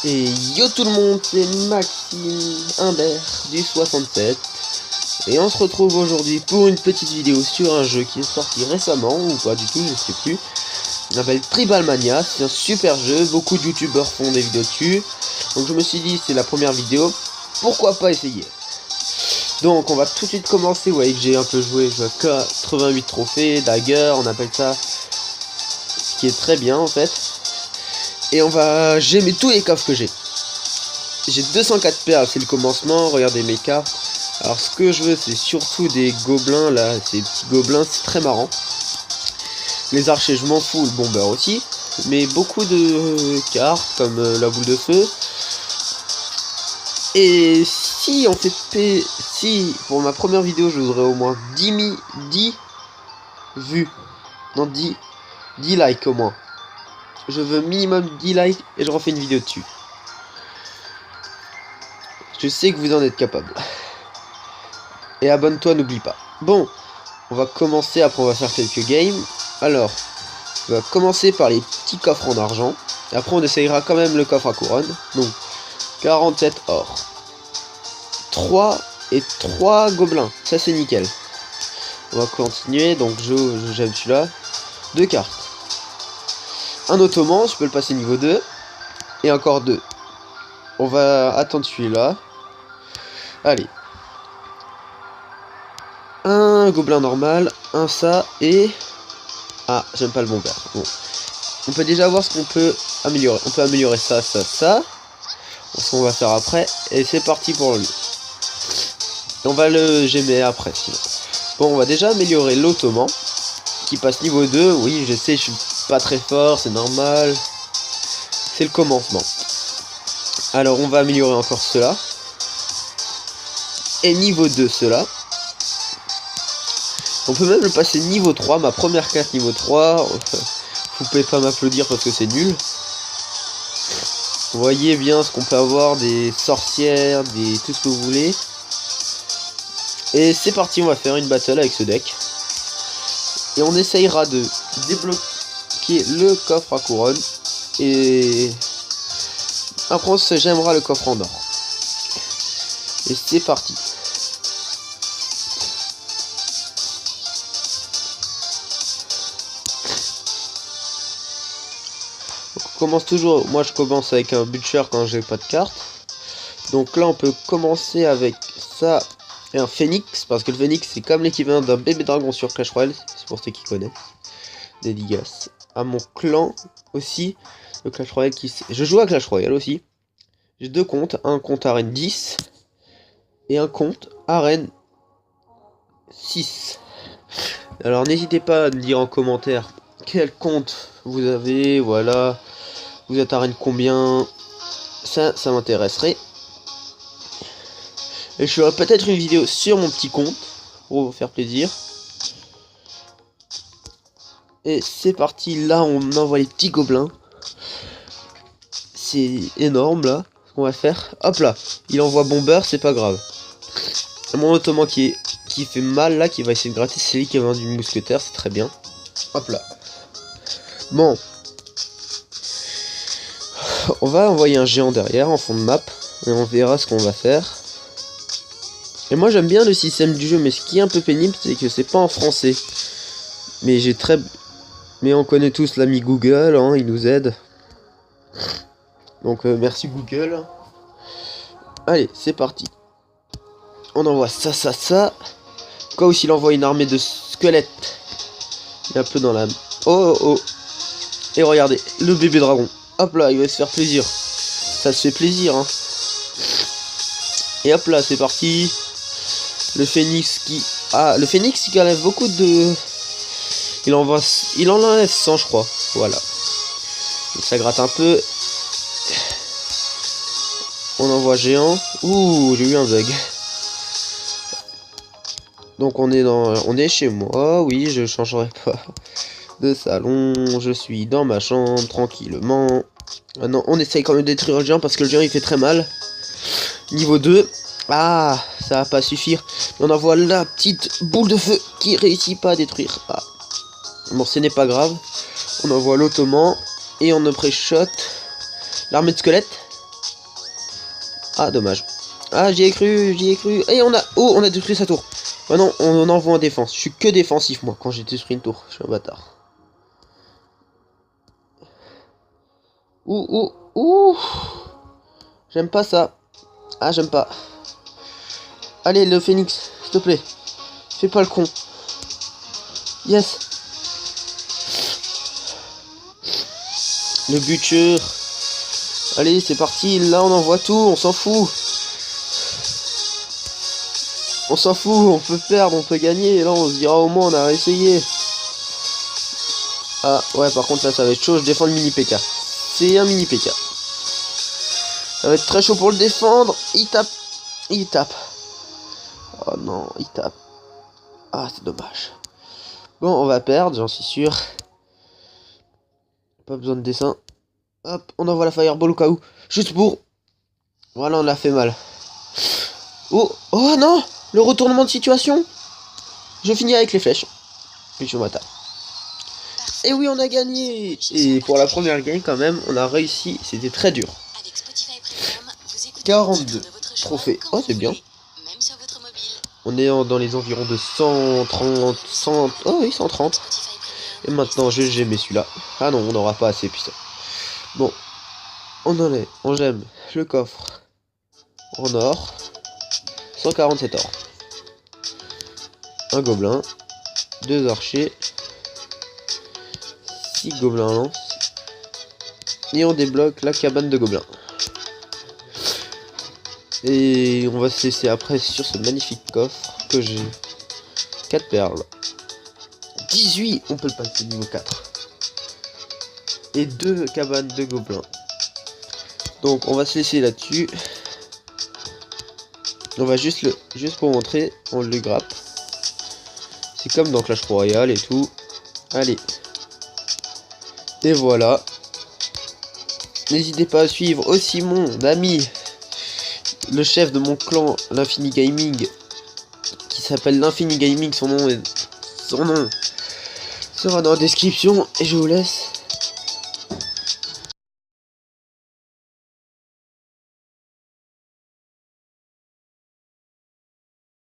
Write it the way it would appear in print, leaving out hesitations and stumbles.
Et yo tout le monde, c'est Maxime Imbert du 67. Et on se retrouve aujourd'hui pour une petite vidéo sur un jeu qui est sorti récemment, ou pas du tout, je sais plus. Il s'appelle Tribal Mania, c'est un super jeu, beaucoup de youtubeurs font des vidéos dessus. Donc je me suis dit, c'est la première vidéo, pourquoi pas essayer. Donc on va tout de suite commencer, vous voyez que j'ai un peu joué, je vois 88 trophées, dagger, on appelle ça, ce qui est très bien en fait. Et j'ai mis tous les coffres que j'ai. J'ai 204 perles, c'est le commencement, regardez mes cartes. Alors ce que je veux, c'est surtout des gobelins là, ces petits gobelins, c'est très marrant. Les archers, je m'en fous, le bomber aussi. Mais beaucoup de cartes, comme la boule de feu. Et si on fait si pour ma première vidéo, je voudrais au moins 10 vues. Non, 10 likes au moins. Je veux minimum 10 likes et je refais une vidéo dessus. Je sais que vous en êtes capable. Et abonne-toi, n'oublie pas. Bon, on va commencer, après on va faire quelques games. Alors, on va commencer par les petits coffres en argent. Et après on essayera quand même le coffre à couronne. Donc, 47 or. 3 et 3 gobelins. Ça c'est nickel. On va continuer, donc j'aime celui-là. 2 cartes. Un ottoman, je peux le passer niveau 2. Et encore 2. On va attendre celui-là. Allez. Un gobelin normal, un ça et... Ah, j'aime pas le bomber. Bon. On peut déjà voir ce qu'on peut améliorer. On peut améliorer ça. Ce qu'on va faire après. Et c'est parti pour lui. On va le gémer après sinon. Bon, on va déjà améliorer l'ottoman. Qui passe niveau 2. Oui, je sais, je suis pas très fort, c'est normal. C'est le commencement. Alors, on va améliorer encore cela. Et niveau 2, cela. On peut même le passer niveau 3, ma première carte niveau 3. Vous pouvez pas m'applaudir parce que c'est nul. Vous voyez bien ce qu'on peut avoir, des sorcières, tout ce que vous voulez. Et c'est parti, on va faire une battle avec ce deck. Et on essayera de débloquer le coffre à couronne. Et après j'aimerais le coffre en or. Et c'est parti. On commence toujours, moi je commence avec un butcher quand j'ai pas de carte. Donc là on peut commencer avec ça et un phénix, parce que le phénix c'est comme l'équivalent d'un bébé dragon sur Clash Royale, c'est pour ceux qui connaissent. Dédicace à mon clan aussi, le Clash Royale je joue à Clash Royale aussi. J'ai 2 comptes, un compte arène 10 et un compte arène 6. Alors n'hésitez pas à me dire en commentaire quel compte vous avez, voilà. Vous êtes arène combien? Ça m'intéresserait. Et je ferai peut-être une vidéo sur mon petit compte pour vous faire plaisir. Et c'est parti, là on envoie les petits gobelins. C'est énorme là, ce qu'on va faire. Hop là, il envoie bomber, c'est pas grave. Mon ottoman qui fait mal là, qui va essayer de gratter, c'est lui qui a vendu du mousquetaire, c'est très bien. Hop là. Bon. On va envoyer un géant derrière en fond de map. Et on verra ce qu'on va faire. Et moi j'aime bien le système du jeu, mais ce qui est un peu pénible, c'est que c'est pas en français. Mais on connaît tous l'ami Google, hein, il nous aide. Donc merci Google. Allez, c'est parti. On envoie ça. Quoi aussi, il envoie une armée de squelettes. Il est un peu dans la... Oh. Et regardez, le bébé dragon. Hop là, il va se faire plaisir. Ça se fait plaisir, hein. Et hop là, c'est parti. Le phénix qui... Ah, le phénix qui enlève beaucoup de... Il en enlève 100, je crois. Voilà. Et ça gratte un peu. On envoie géant. Ouh, j'ai eu un bug. Donc on est chez moi. Oui, je changerai pas de salon. Je suis dans ma chambre tranquillement. Ah non, on essaye quand même de détruire le géant parce que le géant il fait très mal. Niveau 2. Ah, ça va pas suffire. On envoie la petite boule de feu qui réussit pas à détruire. Ah. Bon, ce n'est pas grave. On envoie l'ottoman et on pré-shot l'armée de squelettes. Ah, dommage. Ah, j'y ai cru, j'y ai cru. Et on a... Oh, on a détruit sa tour. Ah non, on envoie en défense. Je suis que défensif, moi, quand j'ai détruit une tour. Je suis un bâtard. Ouh, ouh, ouh. J'aime pas ça. Ah, j'aime pas. Allez, le phénix, s'il te plaît. Fais pas le con. Yes. Le butcher. Allez, c'est parti. Là, on envoie tout. On s'en fout. On s'en fout. On peut perdre, on peut gagner. Et là, on se dira au moins, on a essayé. Ah, ouais, par contre, là, ça va être chaud. Je défends le mini PK. C'est un mini PK. Ça va être très chaud pour le défendre. Il tape. Il tape. Oh non, il tape. Ah, c'est dommage. Bon, on va perdre, j'en suis sûr. Pas besoin de dessin. Hop, on envoie la fireball au cas où. Juste pour... Voilà, on l'a fait mal. Oh, oh non! Le retournement de situation. Je finis avec les flèches. Puis je m'attaque. Et oui, on a gagné. Et pour la première game, quand même, on a réussi. C'était très dur. 42 trophées. Oh, c'est bien. On est dans les environs de 130, 100... Oh oui, 130. Et maintenant, je j'aime celui-là. Ah non, on n'aura pas assez puissant. Bon. On gemme le coffre en or. 147 or. Un gobelin. 2 archers. 6 gobelins lance. Et on débloque la cabane de gobelins. Et on va se laisser après sur ce magnifique coffre que j'ai. 4 perles. 18, on peut le passer niveau 4. Et 2 cabanes de gobelins. Donc on va se laisser là-dessus. On va juste pour montrer, on le grappe. C'est comme dans Clash Royale et tout. Allez. Et voilà. N'hésitez pas à suivre aussi mon ami, le chef de mon clan, l'Infini Gaming, qui s'appelle l'Infini Gaming, son nom sera dans la description, et je vous laisse